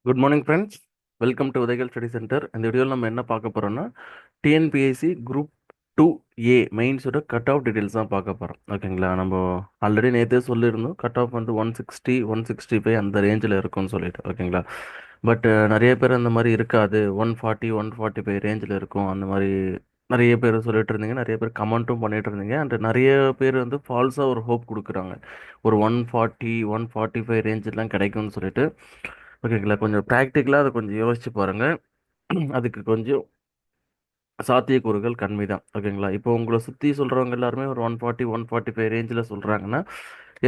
Good morning friends. Welcome to உதயகள் study centre. இந்த வீடியோவில் நம்ம என்ன பார்க்க போகிறோம்னா டிஎன்பிஎஸ்சி குரூப் 2A மெயின்ஸோட கட் ஆஃப் டீட்டெயில்ஸ் தான் பார்க்க போகிறோம். ஓகேங்களா? நம்ம ஆல்ரெடி நேற்றே சொல்லியிருந்தோம் கட் ஆஃப் வந்து 160 165 அந்த ரேஞ்சில் இருக்கும்னு சொல்லிட்டு. ஓகேங்களா? பட் நிறைய பேர் அந்த மாதிரி இருக்காது, 140 145 ரேஞ்சில் இருக்கும் அந்த மாதிரி நிறைய பேர் சொல்லிட்டு இருந்தீங்க. நிறைய பேர் கமெண்ட்டும் பண்ணிட்டு இருந்தீங்க. அண்ட் நிறைய பேர் வந்து ஃபால்ஸாக ஒரு ஹோப் கொடுக்குறாங்க, ஒரு 140 145 ரேஞ்செலாம் கிடைக்கும்னு சொல்லிட்டு. ஓகேங்களா? கொஞ்சம் ப்ராக்டிக்கலாக அதை கொஞ்சம் யோசிச்சு பாருங்கள். அதுக்கு கொஞ்சம் சாத்தியக்கூறுகள் கம்மி தான். ஓகேங்களா? இப்போ உங்களை சுற்றி சொல்கிறவங்க எல்லாருமே ஒரு 140 145 ரேஞ்சில் சொல்கிறாங்கன்னா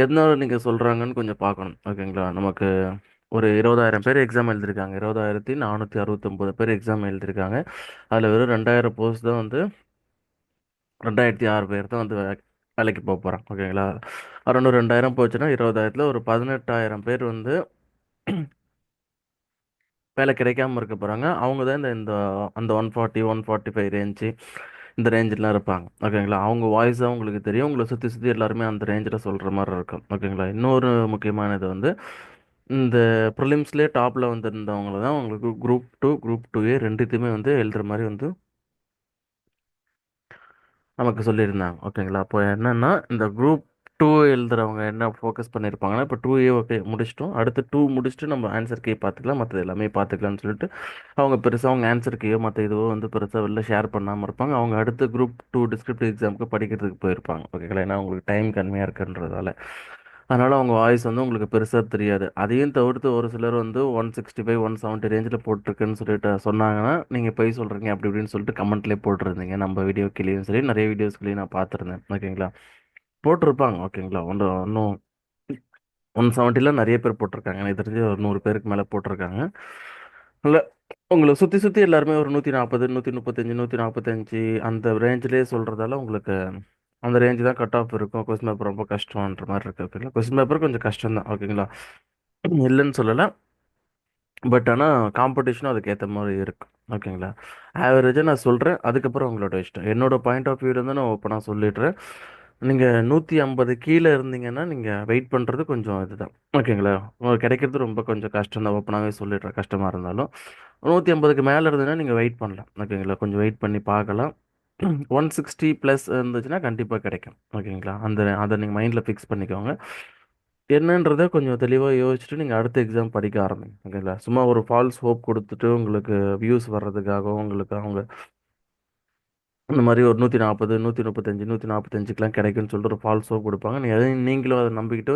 எதனால நீங்கள் சொல்கிறாங்கன்னு கொஞ்சம் பார்க்கணும். ஓகேங்களா? நமக்கு ஒரு 20,000 பேர் எக்ஸாம் எழுதியிருக்காங்க, 20,469 பேர் எக்ஸாம் எழுதியிருக்காங்க. அதில் வெறும் 2,000 போஸ்ட் தான் வந்து 2,006 பேர் தான் வந்து வேலைக்கு போக போகிறாங்க. ஓகேங்களா? அரௌண்ட் 2,000 போச்சுன்னா 20,000ல் ஒரு 18,000 பேர் வந்து வேலை கிடைக்காம இருக்க போகிறாங்க. அவங்க தான் இந்த இந்த அந்த 140 145 ரேஞ்சு, இந்த ரேஞ்செலாம் இருப்பாங்க. ஓகேங்களா? அவங்க வாய்ஸாக உங்களுக்கு தெரியும். உங்களை சுற்றி சுற்றி எல்லாருமே அந்த ரேஞ்சில் சொல்கிற மாதிரி இருக்கும். ஓகேங்களா? இன்னொரு முக்கியமானது வந்து இந்த ப்ரிலிம்ஸ்லேயே டாப்பில் வந்திருந்தவங்கள தான் உங்களுக்கு குரூப் 2 ரெண்டுத்தையுமே வந்து எழுதுகிற மாதிரி வந்து நமக்கு சொல்லியிருந்தாங்க. ஓகேங்களா? அப்போ என்னன்னா இந்த குரூப் 2 எழுதுறவங்க என்ன ஃபோக்கஸ் பண்ணியிருப்பாங்கன்னா, இப்போ 2A ஓகே முடிச்சிட்டோம், அடுத்து 2 முடிச்சுட்டு நம்ம ஆன்சர் கீ பார்த்துக்கலாம், மற்றது எல்லாமே பார்த்துக்கலாம்னு சொல்லிட்டு அவங்க பெருசாக அவங்க ஆன்சர் கீயோ மற்ற இதுவோ வந்து பெருசாக வெளில ஷேர் பண்ணாமல் இருப்பாங்க. அவங்க அடுத்து குரூப் 2 டிஸ்கிரிப்டிவ் எக்ஸாமுக்கு படிக்கிறதுக்கு போயிருப்பாங்க. ஓகேங்களா? ஏன்னா அவங்களுக்கு டைம் கம்மியாக இருக்குன்றதால. அதனால் அவங்க வாய்ஸ் வந்து உங்களுக்கு பெருசாக தெரியாது. அதையும் தவிர்த்து ஒரு சிலர் வந்து 165 170 ரேஞ்சில் போட்டிருக்குன்னு சொல்லிட்டு சொன்னாங்கன்னா நீங்கள் போய் சொல்கிறீங்க அப்படி இப்படின்னு சொல்லிட்டு கமெண்ட்லேயே போட்டிருந்தீங்க. நம்ம வீடியோக்கிலேயும் சரி நிறைய வீடியோஸ்களையும் நான் பார்த்துருந்தேன். ஓகேங்களா? போட்டிருப்பாங்க. ஓகேங்களா? இன்னும் 170ல நிறைய பேர் போட்டிருக்காங்க. எனக்கு தெரிஞ்சு ஒரு 100 பேருக்கு மேலே போட்டிருக்காங்க. இல்லை, உங்களை சுற்றி சுற்றி எல்லாருமே ஒரு 140 135 145 அந்த ரேஞ்சிலே சொல்கிறதால உங்களுக்கு அந்த ரேஞ்சு தான் கட் ஆஃப் இருக்கும். கொஸ்டின் பேப்பர் ரொம்ப கஷ்டம்ன்ற மாதிரி இருக்குது. ஓகேங்களா? கொஸ்டின் பேப்பர் கொஞ்சம் கஷ்டம் தான். ஓகேங்களா? இல்லைன்னு சொல்லலை. பட் ஆனால் காம்படிஷனும் அதுக்கேற்ற மாதிரி இருக்கும். ஓகேங்களா? ஆவரேஜாக நான் சொல்கிறேன், அதுக்கப்புறம் உங்களோட இஷ்டம். என்னோட பாயிண்ட் ஆஃப் வியூ வந்து நான் ஓப்பனாக சொல்லிடுறேன். நீங்கள் 150 கீழே இருந்தீங்கன்னா நீங்கள் வெயிட் பண்ணுறது கொஞ்சம் இதுதான். ஓகேங்களா? உங்களுக்கு கிடைக்கிறது ரொம்ப கொஞ்சம் கஷ்டம் தான், ஓப்பனாகவே சொல்லிடுறேன், கஷ்டமாக இருந்தாலும். 150க்கு மேலே இருந்ததுன்னா நீங்கள் வெயிட் பண்ணலாம். ஓகேங்களா? கொஞ்சம் வெயிட் பண்ணி பார்க்கலாம். 160 ப்ளஸ் இருந்துச்சுன்னா கண்டிப்பாக கிடைக்கும். ஓகேங்களா? அதை நீங்கள் மைண்டில் ஃபிக்ஸ் பண்ணிக்கோங்க. என்னன்றதை கொஞ்சம் தெளிவாக யோசிச்சுட்டு நீங்கள் அடுத்த எக்ஸாம் படிக்க ஆரம்பிங்க. ஓகேங்களா? சும்மா ஒரு ஃபால்ஸ் ஹோப் கொடுத்துட்டு உங்களுக்கு வியூஸ் வர்றதுக்காகவும் உங்களுக்கு அவங்க இந்த மாதிரி ஒரு 140 135 145க்கெலாம் கிடைக்குன்னு சொல்லிட்டு ஒரு ஃபால்ஸ் ஹோப் கொடுப்பாங்க. நீங்கள் எதையும் நீங்களும் அதை நம்பிக்கிட்டு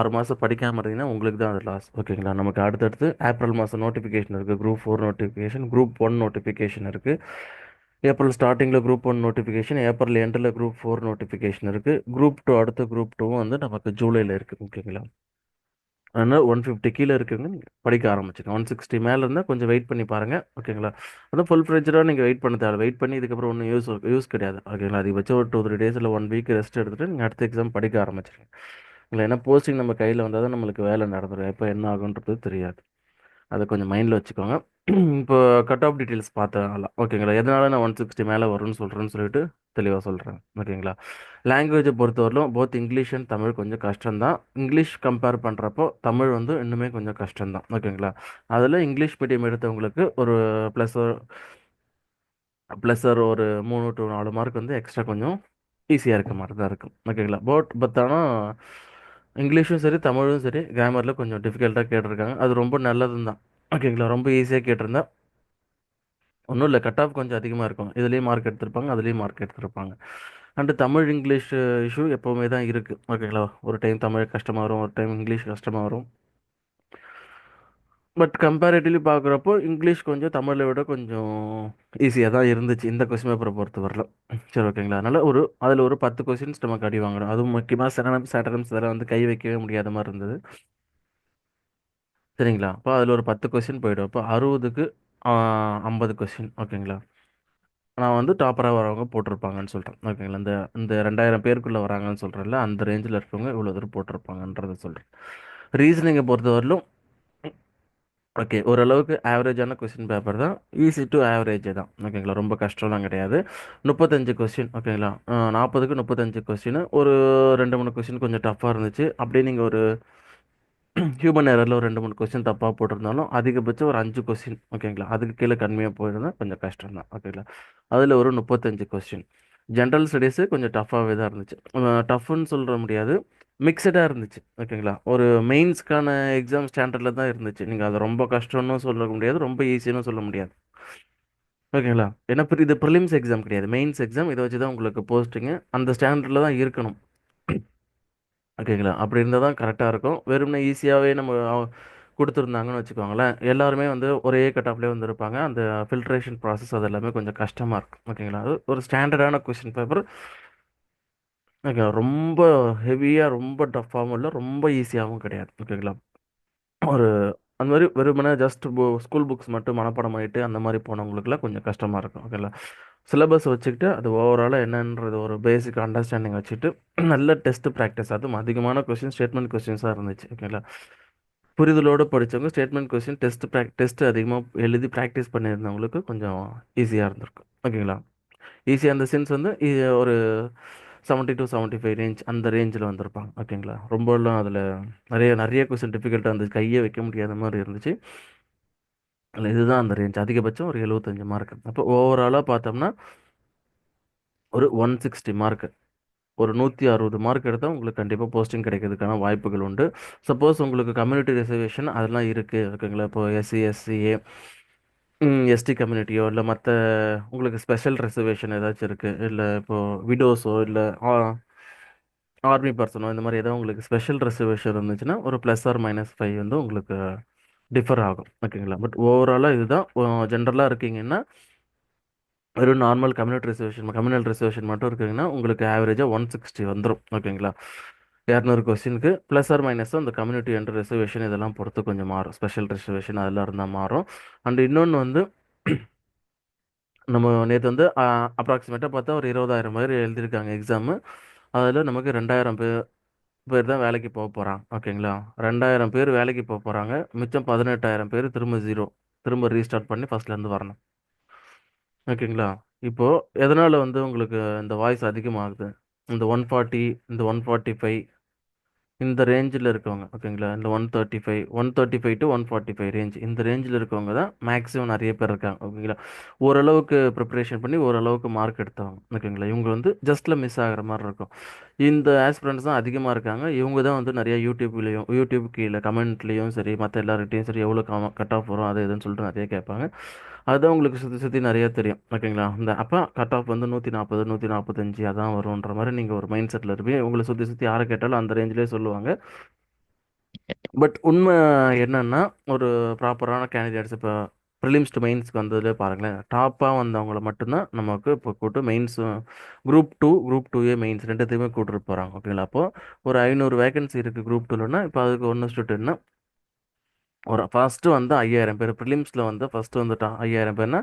6 மாதம் படிக்காமல் இருந்தீங்கன்னா உங்களுக்கு தான் அது லாஸ். ஓகேங்களா? நமக்கு அடுத்தடுத்து ஏப்ரல் மாதம் நோட்டிஃபிகேஷன் இருக்குது, குரூப் 4 நோட்டிஃபிகேஷன், குரூப் 1 நோட்டிஃபிகேஷன் இருக்குது. ஏப்ரல் ஸ்டார்டிங்கில் குரூப் 1 நோட்டிஃபிகேஷன், ஏப்ரல் எண்டில் குரூப் 4 நோட்டிஃபிகேஷன் இருக்குது. குரூப் 2 அடுத்த குரூப் 2 வந்து நமக்கு ஜூலையில் இருக்குது. ஓகேங்களா? அதனால் 150 கீழே இருக்கவங்க நீங்கள் படிக்க ஆரம்பிச்சுங்க. 160 மேலே இருந்தால் கொஞ்சம் வெயிட் பண்ணி பாருங்கள். ஓகேங்களா? அதான் ஃபுல் ஃப்ளெட்ஜாக நீங்கள் வெயிட் பண்ண தேவை. வெயிட் பண்ணி இதுக்கப்புறம் ஒன்றும் யூஸ் கிடையாது. ஓகேங்களா? அதிகபட்சம் ஒரு 2 3 டேஸ் இல்லை 1 வீக் ரெஸ்ட் எடுத்துகிட்டு நீங்கள் அடுத்த எக்ஸாம் படிக்க ஆரம்பிச்சிருங்க. இல்லை, ஏன்னா போஸ்டிங் நம்ம கையில் வந்தால் தான் நம்மளுக்கு வேலை நடந்துடும், எப்போ என்ன ஆகுன்றது தெரியாது. அதை கொஞ்சம் மைண்டில் வச்சுக்கோங்க. இப்போ கட் ஆஃப் டீட்டெயில்ஸ் பார்த்தனால ஓகேங்களா, எதனால நான் 160 மேலே வரும்னு சொல்கிறேன்னு சொல்லிட்டு தெளிவாக சொல்கிறேன். ஓகேங்களா? லாங்குவேஜை பொறுத்தவரையிலும் போத் இங்கிலீஷ் அண்ட் தமிழ் கொஞ்சம் கஷ்டம்தான். இங்கிலீஷ் கம்பேர் பண்ணுறப்போ தமிழ் வந்து இன்னுமே கொஞ்சம் கஷ்டம்தான். ஓகேங்களா? அதில் இங்கிலீஷ் மீடியம் எடுத்தவங்களுக்கு ஒரு ப்ளஸ் ப்ளஸ் ஒரு 3 to 4 மார்க் வந்து எக்ஸ்ட்ரா கொஞ்சம் ஈஸியாக இருக்க மாதிரி தான் இருக்கும். ஓகேங்களா? பட் ஆனால் இங்கிலீஷும் சரி தமிழும் சரி கிராமரில் கொஞ்சம் டிஃபிகல்ட்டாக கேட்டிருக்காங்க. அது ரொம்ப நல்லதும் தான். ஓகேங்களா? ரொம்ப ஈஸியாக கேட்டிருந்தா ஒன்றும் இல்லை, கட் ஆஃப் கொஞ்சம் அதிகமாக இருக்கும். இதுலேயும் மார்க் எடுத்திருப்பாங்க, அதுலேயும் மார்க் எடுத்திருப்பாங்க. அண்டு தமிழ் இங்கிலீஷ் இஷ்யூ எப்போவுமே தான் இருக்குது. ஓகேங்களா? ஒரு டைம் தமிழ் கஷ்டமாக வரும், ஒரு டைம் இங்கிலீஷ் கஷ்டமாக வரும். பட் கம்பேரிட்டிவ்லி பார்க்குறப்போ இங்கிலீஷ் கொஞ்சம் தமிழை விட கொஞ்சம் ஈஸியாக தான் இருந்துச்சு இந்த கொஸ்டின் பேப்பரை பொறுத்த வரலாம். சரி, ஓகேங்களா? அதனால் அதில் ஒரு 10 கொஸ்டின்ஸ் நமக்கு அடி வாங்கணும். அதுவும் முக்கியமாக சேட்டர்டம்ஸ் வேறு வந்து கை வைக்கவே முடியாத மாதிரி இருந்தது. சரிங்களா? அப்போ அதில் ஒரு 10 கொஸ்டின் போயிடும். அப்போ 60க்கு 50 கொஸ்டின். ஓகேங்களா? நான் வந்து டாப்பராக வரவங்க போட்டிருப்பாங்கன்னு சொல்கிறேன். ஓகேங்களா? இந்த இந்த 2,000 பேருக்குள்ளே வராங்கன்னு சொல்கிறேன்ல, அந்த ரேஞ்சில் இருக்கவங்க இவ்வளோ தூரம் போட்டிருப்பாங்கன்றதை சொல்கிறேன். ரீசனிங்கை பொறுத்தவரையிலும் ஓகே, ஓரளவுக்கு ஆவரேஜான கொஸ்டின் பேப்பர் தான். ஈஸி டு ஆவரேஜ் தான். ஓகேங்களா? ரொம்ப கஷ்டம்லாம் கிடையாது. 35 கொஸ்டின். ஓகேங்களா? 40க்கு 35 கொஸ்டின். ஒரு 2 3 கொஸ்டின் கொஞ்சம் டஃப்பாக இருந்துச்சு. அப்படியே நீங்கள் ஒரு ஹியூமன் எரர்ல ஒரு 2, 3 கொஸ்டின் தப்பா போட்டிருந்தாலும், அதிகபட்சம் ஒரு 5 கொஸ்டின் ஓகேங்களா? அதுக்கு கீழ கம்மியா போயிருந்தா கொஞ்சம் கஷ்டம் தான். ஓகேங்களா? அதுல ஒரு 35 கொஸ்டின். ஜெனரல் ஸ்டடீஸு கொஞ்சம் டஃப்பாவே தான் இருந்துச்சு. டஃப்ன்னு சொல்ற முடியாது. மிக்ஸ்டா இருந்துச்சு. ஓகேங்களா? ஒரு மெயின்ஸ்க்கான எக்ஸாம் ஸ்டாண்டர்ட்ல தான் இருந்துச்சு. நீங்க அத ரொம்ப கஷ்டம்னு சொல்ல முடியாது. ரொம்ப ஈஸின்னு சொல்ல முடியாது. ஓகேங்களா? ஏன்னா இது ப்ரிலிம்ஸ் எக்ஸாம் கிடையாது. Mains exam. இத வச்சு தான் உங்களுக்கு போஸ்டிங்கு. அந்த ஸ்டாண்டர்ட்ல தான் இருக்கணும். ஓகேங்களா? அப்படி இருந்தா தான் கரெக்ட்டா இருக்கும். வெறுமனே ஈஸியாவே நம்ம குடுத்துருந்தாங்கன்னு வச்சுக்கோங்களேன், எல்லாருமே வந்து ஒரே கட் ஆஃப்லயே வந்திருப்பாங்க. அந்த ஃபில்ட்ரேஷன் ப்ராசஸ் அது எல்லாமே கொஞ்சம் கஷ்டமா இருக்கும். ஓகேங்களா? அது ஒரு ஸ்டாண்டர்டான கொஸ்டின் பேப்பர். ஓகே. ரொம்ப ஹெவியா, ரொம்ப டஃப்பாவும் இல்ல, ரொம்ப ஈஸியாவும் கிடையாது. ஓகேங்களா? ஒரு அந்த மாரி வெறுமனே ஜஸ்ட் ஸ்கூல் புக்ஸ் மட்டும் மனப்பாடம் பண்ணிட்டு அந்த மாரி போனவங்களுக்குலாம் கொஞ்சம் கஷ்டமா இருக்கும். ஓகேங்களா? சிலபஸ் வச்சுக்கிட்டு அது ஓவராலா என்னன்றது ஒரு பேசிக் அண்டர்ஸ்டாண்டிங் வச்சுட்டு நல்ல டெஸ்ட் பிராக்டிஸ் அதுவும் அதிகமான கொஸ்டின் ஸ்டேட்மெண்ட் கொஸ்டின்ஸா இருந்துச்சு. ஓகேங்களா? புரிதலோட படிச்சவங்க ஸ்டேட்மெண்ட் கொஸ்டின் டெஸ்ட் அதிகமா எழுதி பிராக்டிஸ் பண்ணியிருந்தவங்களுக்கு கொஞ்சம் ஈஸியா இருந்திருக்கும். ஓகேங்களா? ஈஸியா இந்த சென்ஸ் வந்து ஒரு 70 to 75 ரேஞ்ச் அந்த ரேஞ்சில் வந்திருப்பாங்க. ஓகேங்களா? ரொம்பலாம் அதில் நிறைய நிறைய கொஸ்டின் டிஃபிகல்ட்டாக இருந்துச்சு. கையே வைக்க முடியாத மாதிரி இருந்துச்சு. அதில் இதுதான் அந்த ரேஞ்ச். அதிகபட்சம் ஒரு 75 மார்க். அப்போ ஓவராலாக பார்த்தோம்னா ஒரு 160 மார்க். ஒரு 160 மார்க் எடுத்தால் உங்களுக்கு கண்டிப்பாக போஸ்டிங் கிடைக்கிறதுக்கான வாய்ப்புகள் உண்டு. சப்போஸ் உங்களுக்கு கம்யூனிட்டி ரிசர்வேஷன் அதெல்லாம் இருக்குது. ஓகேங்களா? இப்போ எஸ்சி, எஸ்சிஏ, எஸ்டி கம்யூனிட்டியோ இல்லை மற்ற உங்களுக்கு ஸ்பெஷல் ரிசர்வேஷன் ஏதாச்சும் இருக்குது, இல்லை இப்போ விடோஸோ இல்லை ஆர்மி பர்சனோ இந்த மாதிரி ஏதோ உங்களுக்கு ஸ்பெஷல் ரிசர்வேஷன் இருந்துச்சுன்னா ஒரு ப்ளஸ் ஆர் -5 வந்து உங்களுக்கு டிஃபர் ஆகும். ஓகேங்களா? பட் ஓவராலாக இதுதான் ஜென்ரலாக இருக்கீங்கன்னா ஒரு நார்மல் கம்யூனல் ரிசர்வேஷன் மட்டும் இருக்குங்கன்னா உங்களுக்கு ஆவரேஜாக 160 வந்துடும். ஓகேங்களா? 200 கொஸ்டினுக்கு ப்ளஸ் ஆர் மைனஸ் அந்த கம்யூனிட்டி அண்ட் ரிசர்வேஷன் இதெல்லாம் பொறுத்து கொஞ்சம் மாறும். ஸ்பெஷல் ரிசர்வேஷன் அதெல்லாம் இருந்தால் மாறும். அண்ட் இன்னொன்று வந்து நம்ம நேற்று வந்து அப்ராக்சிமேட்டாக பார்த்தா ஒரு 20,000 பேர் எழுதியிருக்காங்க எக்ஸாமு. அதில் நமக்கு 2,000 பேர் தான் வேலைக்கு போறாங்க. ஓகேங்களா? 2,000 பேர் வேலைக்கு போறாங்க. மிச்சம் 18,000 பேர் திரும்ப ஜீரோ. திரும்ப ரீஸ்டார்ட் பண்ணி ஃபர்ஸ்ட்லேருந்து வரணும். ஓகேங்களா? இப்போ எதனால வந்து உங்களுக்கு இந்த வாய்ஸ் அதிகமாகுது? இந்த 140, இந்த 145 இந்த ரேஞ்சில் இருக்கவங்க. ஓகேங்களா? இந்த 135 டு 145 ரேஞ்ச் இந்த ரேஞ்சில் இருக்கவங்க தான் மேக்ஸிமம் நிறைய பேர் இருக்காங்க. ஓகேங்களா? ஓரளவுக்கு ப்ரிப்பரேஷன் பண்ணி ஓரளவுக்கு மார்க் எடுத்தவங்க. ஓகேங்களா? இவங்க வந்து ஜஸ்ட்டில் மிஸ் ஆகிற மாதிரி இருக்கும். இந்த ஆஸ்பிரண்ட்ஸ் தான் அதிகமாக இருக்காங்க. இவங்க தான் வந்து நிறைய யூடியூப் கீழே கமெண்ட்லேயும் சரி மற்ற எல்லார்கிட்டையும் சரி எவ்வளோ கட் ஆஃப் வரும் அது இதுன்னு சொல்லிட்டு நிறைய கேட்பாங்க. அதுதான் உங்களுக்கு சுற்றி சுற்றி நிறைய தெரியும். ஓகேங்களா? இந்த அப்போ கட் ஆஃப் வந்து 140, 145 அதான் வரும்ன்ற மாதிரி நீங்கள் ஒரு மைண்ட் செட்டில் இருப்பீங்க. உங்களை சுற்றி சுற்றி யாரை கேட்டாலும் அந்த ரேஞ்சிலே சொல்லுவாங்க. பட் உண்மை என்னன்னா ஒரு ப்ராப்பரான கேண்டிடேட்ஸ் இப்போ ப்ரிலிம்ஸ் டு மெயின்ஸ்க்கு வந்ததுலேயே பாருங்களேன், டாப்பாக வந்தவங்கள மட்டும்தான் நமக்கு இப்போ கூட்டு மெயின்ஸ் குரூப் டூஏ மெயின்ஸ் ரெண்டுத்தையுமே கூட்டிட்டு போகிறாங்க. ஓகேங்களா? அப்போது ஒரு 500 வேகன்சி இருக்குது குரூப் டூலன்னா இப்போ அதுக்கு 1:10 ஒரு ஃபர்ஸ்ட்டு வந்து 5,000 பேர் ப்ரிலிம்ஸில் வந்து ஃபர்ஸ்ட்டு வந்துட்டான் 5,000 பேர்னா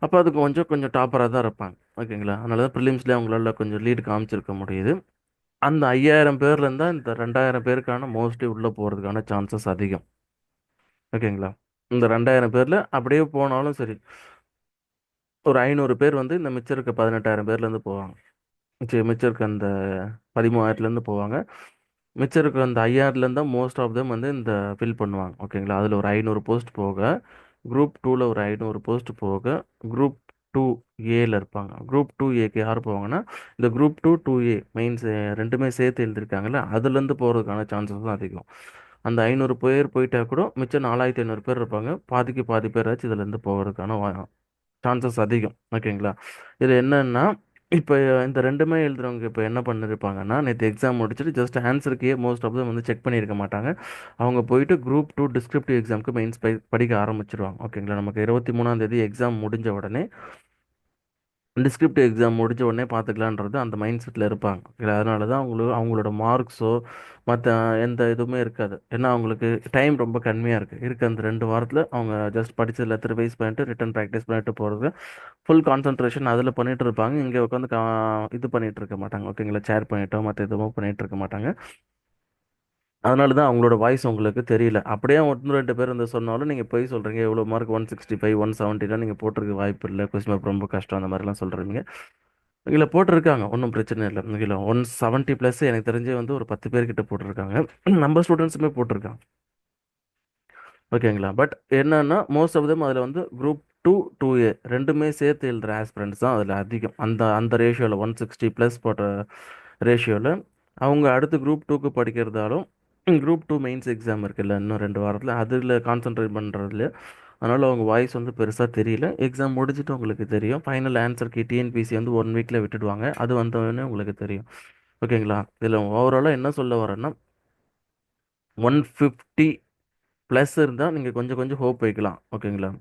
அப்போ அது கொஞ்சம் கொஞ்சம் டாப்பராக தான் இருப்பாங்க. ஓகேங்களா? அதனால தான் ப்ரிலிம்ஸ்லேயே அவங்களால கொஞ்சம் லீடு காமிச்சிருக்க முடியுது. அந்த 5,000 பேர்லேருந்து தான் இந்த 2,000 பேருக்கான மோஸ்ட்லி உள்ளே போகிறதுக்கான சான்சஸ் அதிகம். ஓகேங்களா? இந்த 2,000 பேரில் அப்படியே போனாலும் சரி ஒரு 500 பேர் வந்து இந்த மிச்சம் இருக்க 18,000 பேர்லேருந்து போவாங்க. சரி மிச்சம் இருக்க அந்த 13,000லேருந்து போவாங்க. மிச்சம் இருக்க அந்த 5,000லேருந்து தான் மோஸ்ட் ஆஃப் தெம் வந்து இந்த ஃபில் பண்ணுவாங்க. ஓகேங்களா? அதில் ஒரு 500 போஸ்ட் போக குரூப் டூவில் ஒரு 500 போஸ்ட் போக குரூப் டூ ஏல இருப்பாங்க. குரூப் டூ ஏக்கு யார் போவாங்கன்னா இந்த குரூப் டூ ஏ மெயின்ஸ் ரெண்டுமே சேர்த்து எழுதியிருக்காங்கல்ல அதுலேருந்து போகிறதுக்கான சான்சஸ் தான் அதிகம். அந்த 500 பேர் போயிட்டா கூட மிச்சம் 4,500 பேர் இருப்பாங்க. பாதிக்கு பாதி பேராச்சும் இதுலேருந்து போகிறதுக்கான சான்சஸ் அதிகம். ஓகேங்களா? இது என்னன்னா இப்போ இந்த ரெண்டுமே எழுதுறவங்க இப்போ என்ன பண்ணிருப்பாங்கன்னா நேற்று எக்ஸாம் முடிச்சுட்டு ஜஸ்ட் ஆன்சருக்கே மோஸ்ட் ஆஃப் them வந்து செக் பண்ணியிருக்க மாட்டாங்க. அவங்க போயிட்டு குரூப் டூ டிஸ்கிரிப்டிவ் எக்ஸாமுக்கு மெயின்ஸ் படிக்க ஆரம்பிச்சிருவாங்க. ஓகேங்களா? நமக்கு 23ஆம் தேதி எக்ஸாம் முடிஞ்ச உடனே டிஸ்கிரிப்டிவ் எக்ஸாம் முடிஞ்ச உடனே பார்த்துக்கலான்றது அந்த மைண்ட் செட்டில் இருப்பாங்க. இல்லை அதனால தான் அவங்களோட மார்க்ஸோ மற்ற எந்த இதுவுமே இருக்காது. ஏன்னா அவங்களுக்கு டைம் ரொம்ப கம்மியாக இருக்குது. இருக்க அந்த 2 வாரத்தில் அவங்க ஜஸ்ட் படித்து எல்லாத்தையும் ரிவைஸ் பண்ணிட்டு ரிட்டன் ப்ராக்டிஸ் பண்ணிட்டு போகிறது ஃபுல் கான்சன்ட்ரேஷன் அதில் பண்ணிட்டு இருப்பாங்க. இங்கே உட்காந்து இது பண்ணிட்டு இருக்க மாட்டாங்க. ஓகேங்களா? ஷேர் பண்ணிட்டோ மற்ற எதுவும் பண்ணிட்டு இருக்க மாட்டாங்க. அதனால தான் அவங்களோட வாய்ஸ் உங்களுக்கு தெரியல. அப்படியே 1, 2 பேர் வந்து சொன்னாலும் நீங்கள் போய் சொல்கிறீங்க எவ்வளோ மார்க் 165 170 நீங்கள் போட்டிருக்க வாய்ப்பு இல்லை, கொஸ்டின் பேப்பர் ரொம்ப கஷ்டம் அந்த மாதிரிலாம் சொல்கிறீங்க. இதில் போட்டிருக்காங்க, ஒன்றும் பிரச்சனை இல்லை. இதில் 170 ப்ளஸ் எனக்கு தெரிஞ்சு வந்து ஒரு 10 பேர்கிட்ட போட்டிருக்காங்க. நம்ம ஸ்டூடெண்ட்ஸுமே போட்டிருக்காங்க. ஓகேங்களா. பட் என்னன்னா மோஸ்ட் ஆஃப் தம் அதில் வந்து குரூப் டூ, டூ ஏ ரெண்டுமே சேர்த்து எழுதுகிற ஆஸ்பிரண்ட்ஸ் தான் அதில் அதிகம். அந்த அந்த ரேஷியோவில் 160 ப்ளஸ் போட்ட ரேஷியோவில் அவங்க அடுத்து குரூப் டூக்கு படிக்கிறதாலும் குரூப் டூ மெயின்ஸ் எக்ஸாம் இருக்குல்ல இன்னும் 2 வாரத்தில், அதில் கான்சென்ட்ரேட் பண்ணுறதுல. அதனால் அவங்க வாய்ஸ் வந்து பெருசாக தெரியல. எக்ஸாம் முடிச்சுட்டு உங்களுக்கு தெரியும். ஃபைனல் ஆன்சருக்கு டிஎன்பிசி வந்து 1 வீக்கில் விட்டுடுவாங்க. அது வந்தோடனே உங்களுக்கு தெரியும். ஓகேங்களா. இதில் ஓவராலாக என்ன சொல்ல வரேன்னா 150 ப்ளஸ் இருந்தால் நீங்கள் கொஞ்சம் கொஞ்சம் ஹோப் வைக்கலாம். ஓகேங்களா.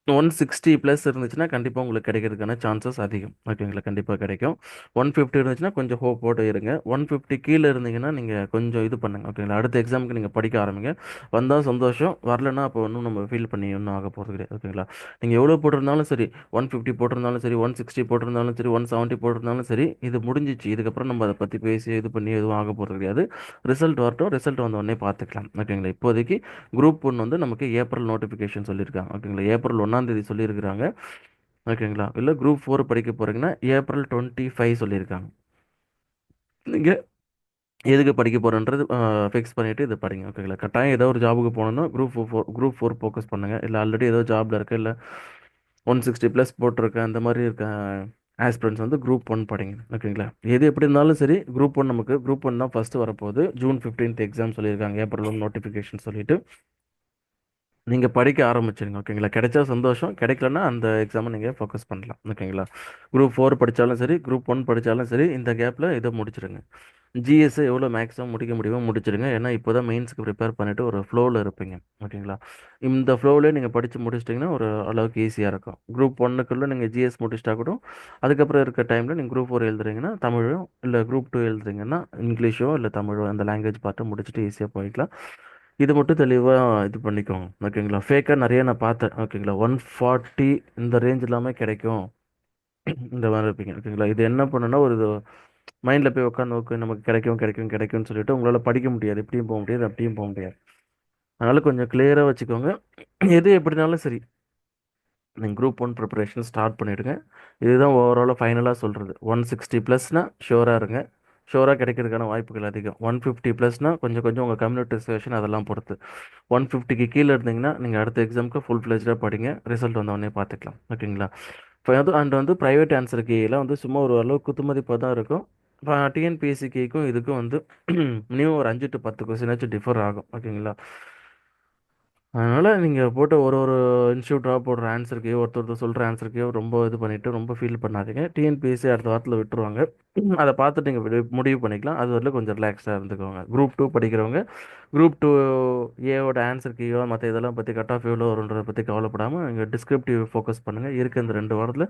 160 ப்ளஸ் இருந்துச்சுன்னா கண்டிப்பாக உங்களுக்கு கிடைக்கிறதுக்கான சான்சஸ் அதிகம். ஓகேங்களா. கண்டிப்பாக கிடைக்கும். 150 இருந்துச்சுன்னா கொஞ்சம் ஹோப்போடு இருங்க. 150 கீழே இருந்தீங்கன்னா நீங்கள் கொஞ்சம் இது பண்ணுங்க. ஓகேங்களா. அடுத்த எக்ஸாமுக்கு நீங்கள் படிக்க ஆரம்பிங்க. வந்தால் சந்தோஷம், வரலன்னா அப்போ ஒன்றும் நம்ம ஃபீல் பண்ணி ஒன்றும் ஆக போகிறது கிடையாது. ஓகேங்களா. நீங்கள் எவ்வளோ போட்டிருந்தாலும் சரி, 150 போட்டிருந்தாலும் சரி, 160 போட்டிருந்தாலும் சரி, 170 போட்டிருந்தாலும் சரி, இது முடிஞ்சிச்சு. இதுக்கப்புறம் நம்ம அதை பற்றி பேசி இது பண்ணி எதுவும் ஆக போகிறது கிடையாது. ரிசல்ட் வரட்டும், ரிசல்ட் வந்த உடனே பார்த்துக்கலாம். ஓகேங்களா. இப்போதைக்கு குரூப் ஒன் வந்து நமக்கு ஏப்ரல் நோட்டிஃபிகேஷன் சொல்லியிருக்காங்க. ஓகேங்களா. ஏப்ரல் 1ஆம் தேதி சொல்லியிருக்கிறாங்க. ஓகேங்களா. இல்லை குரூப் 4 படிக்க போகிறீங்கன்னா ஏப்ரல் 25 சொல்லியிருக்காங்க. நீங்கள் எதுக்கு படிக்க போகிறன்றது ஃபிக்ஸ் பண்ணிவிட்டு இது படிங்க. ஓகேங்களா. கட்டாயம் ஏதோ ஒரு ஜாபுக்கு போகணுன்னா குரூப் ஃபோர் ஃபோக்கஸ் பண்ணுங்கள். இல்லை ஆல்ரெடி ஏதோ ஜாபில் இருக்க, இல்லை 160 ப்ளஸ் போட்டிருக்க அந்த மாதிரி இருக்க ஆஸ்பிரண்ட்ஸ் வந்து குரூப் ஒன் படிங்க. ஓகேங்களா. எது எப்படி இருந்தாலும் சரி, குரூப் ஒன் தான் ஃபஸ்ட்டு வரப்போகுது. ஜூன் 15 எக்ஸாம் சொல்லியிருக்காங்க. ஏப்ரல் 1 நோட்டிஃபிகேஷன் சொல்லிட்டு நீங்கள் படிக்க ஆரம்பிச்சிருங்க. ஓகேங்களா. கிடைச்சா சந்தோஷம், கிடைக்கலன்னா அந்த எக்ஸாமை நீங்கள் ஃபோக்கஸ் பண்ணலாம். ஓகேங்களா. குரூப் 4 படித்தாலும் சரி, குரூப் 1 படித்தாலும் சரி, இந்த கேப்பில் இதை முடிச்சிருங்க. ஜிஎஸ்ஸை எவ்வளோ மேக்ஸிமம் முடிக்க முடியுமோ முடிச்சிருங்க. ஏன்னா இப்போ தான் மெயின்ஸ்க்கு ப்ரிப்பேர் பண்ணிவிட்டு ஒரு ஃப்ளோவில் இருப்பீங்க. ஓகேங்களா. இந்த ஃப்ளோவிலே நீங்கள் படித்து முடிச்சிட்டிங்கன்னா ஒரு அளவுக்கு ஈஸியாக இருக்கும். குரூப் ஒன்னுக்குள்ளே நீங்கள் ஜிஎஸ் முடிச்சிட்டா கூட அதுக்கப்புறம் இருக்க டைமில் நீங்கள் குரூப் 4 எழுதுறீங்கன்னா தமிழோ, இல்லை குரூப் 2 எழுதுறீங்கன்னா இங்கிலீஷோ இல்லை தமிழோ அந்த லாங்குவேஜ் பார்த்து முடிச்சுட்டு ஈஸியாக போய்க்கலாம். இது மட்டும் தெளிவாக இது பண்ணிக்கோங்க. ஓகேங்களா. ஃபேக்காக நிறைய நான் பார்த்தேன். ஓகேங்களா. 140 இந்த ரேஞ்ச் எல்லாமே கிடைக்கும். இந்த மாதிரி இருப்பீங்க. ஓகேங்களா. இது என்ன பண்ணுன்னா ஒரு மைண்டில் போய் உட்காந்து ஓகே நமக்கு கிடைக்கும் கிடைக்கும் கிடைக்கும்னு சொல்லிட்டு உங்களால் படிக்க முடியாது. இப்படியும் போக முடியாது, அப்படியும் போக முடியாது. அதனால் கொஞ்சம் கிளியராக வச்சுக்கோங்க. எது எப்படினாலும் சரி, நீங்கள் குரூப் ஒன் ப்ரிப்பரேஷன் ஸ்டார்ட் பண்ணிவிடுங்க. இதுதான் ஓவராலாக ஃபைனலாக சொல்கிறது. 160 ப்ளஸ்னால் ஷோராக இருங்க. ஷோராக கிடைக்கிறதுக்கான வாய்ப்புகள் அதிகம். 150 ப்ளஸ்னால் கொஞ்சம் கொஞ்சம் உங்கள் கம்யூனிட்டி சிச்சுவேஷன் அதெல்லாம் பொறுத்து. 150க்கு கீழே இருந்தீங்கன்னா நீங்கள் அடுத்த எக்ஸாமுக்கு ஃபுல் ஃப்ளெஜ்டாக படிங்க. ரிசல்ட் வந்தவொடனே பார்த்துக்கலாம். ஓகேங்களா. இப்போ அண்ட் வந்து ப்ரைவேட் ஆன்சர் கீலாம் வந்து சும்மா ஒரு அளவு குத்துமதிப்பாக தான் இருக்கும். இப்போ டிஎன்பிஎஸ்சி கீக்கும் இதுக்கும் வந்து மினிமம் ஒரு 5 to 10 கொஸ்டினாச்சும் டிஃபர் ஆகும். ஓகேங்களா. அதனால் நீங்கள் போட்டு ஒரு ஒரு இன்ஸ்டியூட்டாக போடுற ஆன்சருக்கே ஒருத்தர் சொல்கிற ஆன்சருக்கே ரொம்ப இது பண்ணிவிட்டு ரொம்ப ஃபீல் பண்ணாதீங்க. டிஎன்பிஎஸ்சி அடுத்த வாரத்தில் விட்டுருவாங்க. அதை பார்த்துட்டு நீங்கள் முடிவு பண்ணிக்கலாம். அது வரல கொஞ்சம் ரிலாக்ஸாக இருந்துக்கோங்க. குரூப் 2 படிக்கிறவங்க குரூப் 2 ஏவோட ஆன்சர் கீயோ மற்ற இதெல்லாம் பற்றி கட் ஆஃப் எவ்வளோ வருன்றதை பற்றி கவலைப்படாமல் இங்கே டிஸ்கிரிப்டிவ் ஃபோக்கஸ் பண்ணுங்கள். இருக்க இந்த 2 வாரத்தில்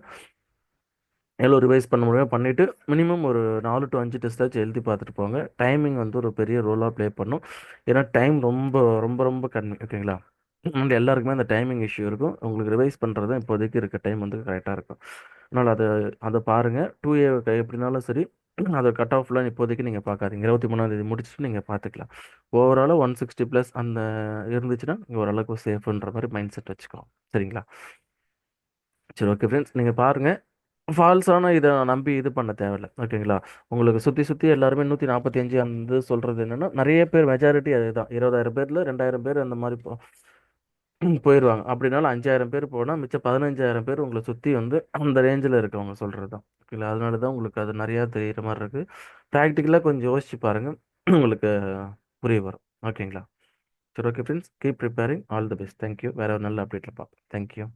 எவ்வளோ ரிவைஸ் பண்ண முடியுமோ பண்ணிவிட்டு மினிமம் ஒரு 4 to 5 டெஸ்ட்டாச்சும் எழுதி பார்த்துட்டு போங்க. டைமிங் வந்து ஒரு பெரிய ரோலாக ப்ளே பண்ணும். ஏன்னா டைம் ரொம்ப ரொம்ப ரொம்ப கம்மி. ஓகேங்களா. அண்ட் எல்லாருக்குமே அந்த டைமிங் இஷ்யூ இருக்கும். உங்களுக்கு ரிவைஸ் பண்ணுறது இப்போதைக்கு இருக்க டைம் வந்து கரெக்டாக இருக்கும். அதனால் அதை பாருங்கள். 2A எப்படினாலும் சரி, அதை கட் ஆஃப்லாம் இப்போதைக்கு நீங்கள் பார்க்காதீங்க. 23ஆம் தேதி முடிச்சுட்டு நீங்கள் பார்த்துக்கலாம். ஓவராலாக 160 ப்ளஸ் அந்த இருந்துச்சுன்னா நீங்கள் ஓரளவுக்கு சேஃப்ன்ற மாதிரி மைண்ட் செட் வச்சுக்கோங்க. சரிங்களா. சரி, ஓகே ஃப்ரெண்ட்ஸ், நீங்கள் பாருங்கள். ஃபால்ஸான இதை நம்பி இது பண்ண தேவையில்ல. ஓகேங்களா. உங்களுக்கு சுற்றி சுற்றி எல்லாருமே 145 அந்த சொல்கிறது என்னென்னா நிறைய பேர் மெஜாரிட்டி அதுதான். 20,000 பேரில் 2,000 பேர் அந்த மாதிரி போயிடுவாங்க. அப்படின்னாலும் 5,000 பேர் போனால் மிச்சம் 15,000 பேர் உங்களை சுற்றி வந்து அந்த ரேஞ்சில் இருக்கவங்க சொல்கிறது தான். ஓகேங்களா. அதனால தான் உங்களுக்கு அது நிறையா தெரிகிற மாதிரி இருக்குது. ப்ராக்டிக்கலாக கொஞ்சம் யோசிச்சு பாருங்கள். உங்களுக்கு புரிய வரும். ஓகேங்களா. சரி, okay friends, keep preparing. All the best. Thank you. வேறு ஒரு நல்ல அப்டேட்டில் பார்ப்போம். தேங்க்யூ.